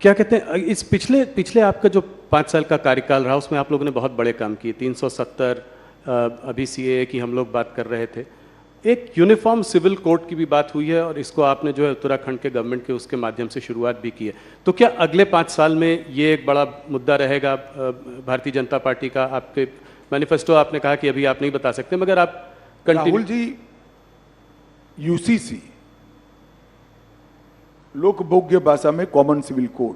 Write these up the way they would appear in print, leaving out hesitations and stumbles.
क्या कहते हैं, इस पिछले पिछले आपका जो 5 साल का कार्यकाल रहा उसमें आप लोगों ने बहुत बड़े काम किए। 370 अभी सीएए की हम लोग बात कर रहे थे, एक यूनिफॉर्म सिविल कोड की भी बात हुई है और इसको आपने जो है उत्तराखंड के गवर्नमेंट के उसके माध्यम से शुरुआत भी की है। तो क्या अगले 5 साल में ये एक बड़ा मुद्दा रहेगा भारतीय जनता पार्टी का? आपके मैनिफेस्टो आपने कहा कि अभी आप नहीं बता सकते, मगर आप राहुल जी, यूसीसी लोकभोग्य भाषा में कॉमन सिविल कोड,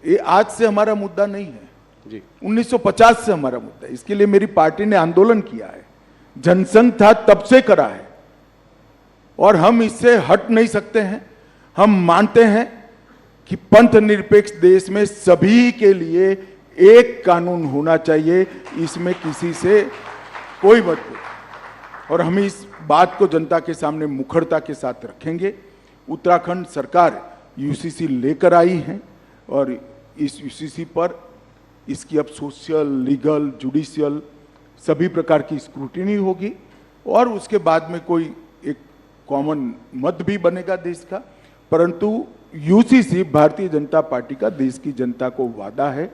ये आज से हमारा मुद्दा नहीं है जी, 1950 से हमारा मुद्दा है। इसके लिए मेरी पार्टी ने आंदोलन किया है, जनसंघ था तब से करा है और हम इससे हट नहीं सकते हैं। हम मानते हैं कि पंथ निरपेक्ष देश में सभी के लिए एक कानून होना चाहिए, इसमें किसी से कोई मतभेद, और हम इस बात को जनता के सामने मुखरता के साथ रखेंगे। उत्तराखंड सरकार यूसीसी लेकर आई है और इस यूसीसी पर इसकी अब सोशल, लीगल, जुडिशियल सभी प्रकार की स्क्रूटिनी होगी और उसके बाद में कोई एक कॉमन मत भी बनेगा देश का। परंतु यूसीसी भारतीय जनता पार्टी का देश की जनता को वादा है,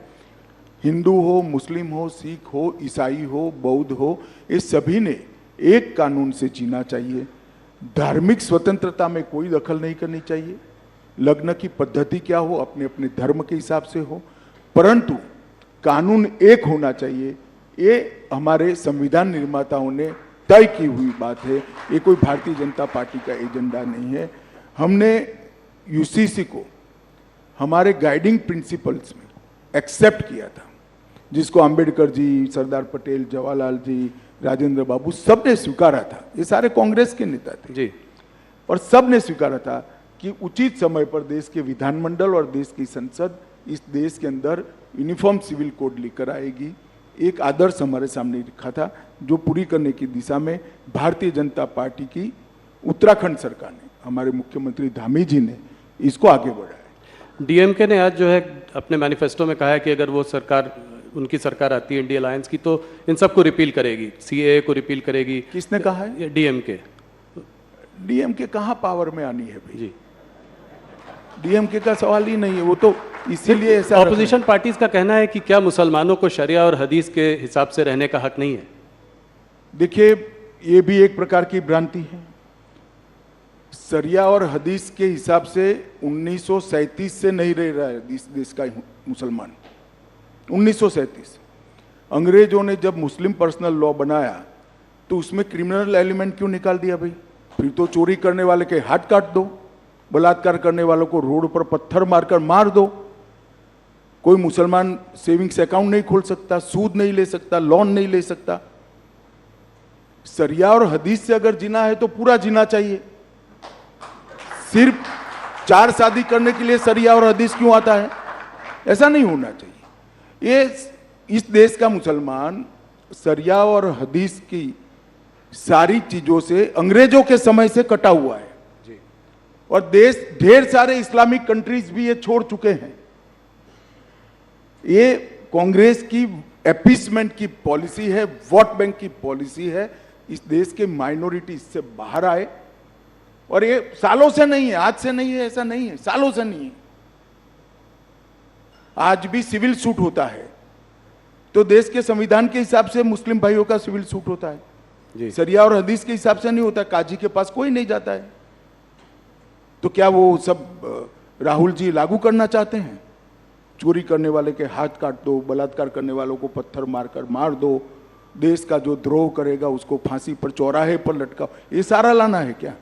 हिंदू हो, मुस्लिम हो, सिख हो, ईसाई हो, बौद्ध हो, ये सभी ने एक कानून से जीना चाहिए। धार्मिक स्वतंत्रता में कोई दखल नहीं करनी चाहिए। लग्न की पद्धति क्या हो, अपने अपने धर्म के हिसाब से हो, परंतु कानून एक होना चाहिए। ये हमारे संविधान निर्माताओं ने तय की हुई बात है, ये कोई भारतीय जनता पार्टी का एजेंडा नहीं है। हमने यूसीसी को हमारे गाइडिंग प्रिंसिपल्स में एक्सेप्ट किया था, जिसको अंबेडकर जी, सरदार पटेल, जवाहरलाल जी, राजेंद्र बाबू सब ने स्वीकारा था। ये सारे कांग्रेस के नेता थे जी, और सब ने स्वीकारा था कि उचित समय पर देश के विधानमंडल और देश की संसद इस देश के अंदर यूनिफॉर्म सिविल कोड लेकर आएगी। एक आदर्श हमारे सामने रखा था, जो पूरी करने की दिशा में भारतीय जनता पार्टी की उत्तराखंड सरकार ने, हमारे मुख्यमंत्री धामी जी ने इसको आगे बढ़ाया। डीएमके ने आज जो है अपने मैनिफेस्टो में कहा है कि अगर वो सरकार, उनकी सरकार आती है इंडिया अलायंस की, तो इन सबको रिपील करेगी, सीएए को रिपील करेगी। किसने कहा है? डीएमके। डीएमके कहाँ पावर में आनी है भाई जी, डीएमके का सवाल ही नहीं है, वो तो इसीलिए ऐसा। ऑपोजिशन पार्टीज का कहना है कि क्या मुसलमानों को शरिया और हदीस के हिसाब से रहने का हक नहीं है? देखिए, ये भी एक प्रकार की भ्रांति है। शरिया और हदीस के हिसाब से 1937 से नहीं रह रहा है इस देश का मुसलमान। 1937 अंग्रेजों ने जब मुस्लिम पर्सनल लॉ बनाया तो उसमें क्रिमिनल एलिमेंट क्यों निकाल दिया भाई? फिर तो चोरी करने वाले के हाथ काट दो, बलात्कार करने वालों को रोड पर पत्थर मारकर मार दो। कोई मुसलमान सेविंग्स अकाउंट नहीं खोल सकता, सूद नहीं ले सकता, लोन नहीं ले सकता। शरिया और हदीस से अगर जीना है तो पूरा जीना चाहिए। सिर्फ 4 शादी करने के लिए शरिया और हदीस क्यों आता है? ऐसा नहीं होना चाहिए। ये इस देश का मुसलमान शरिया और हदीस की सारी चीजों से अंग्रेजों के समय से कटा हुआ है जी। और देश ढेर सारे इस्लामिक कंट्रीज भी ये छोड़ चुके हैं। ये कांग्रेस की एपीसमेंट की पॉलिसी है, वोट बैंक की पॉलिसी है। इस देश के माइनॉरिटी इससे बाहर आए, और ये सालों से नहीं है, आज से नहीं है, ऐसा नहीं है, सालों से नहीं है। आज भी सिविल सूट होता है तो देश के संविधान के हिसाब से मुस्लिम भाइयों का सिविल सूट होता है जी। शरिया और हदीस के हिसाब से नहीं होता। काजी के पास कोई नहीं जाता है। तो क्या वो सब राहुल जी लागू करना चाहते हैं? चोरी करने वाले के हाथ काट दो, बलात्कार करने वालों को पत्थर मारकर मार दो, देश का जो द्रोह करेगा उसको फांसी पर, चौराहे पर लटकाओ, ये सारा लाना है क्या?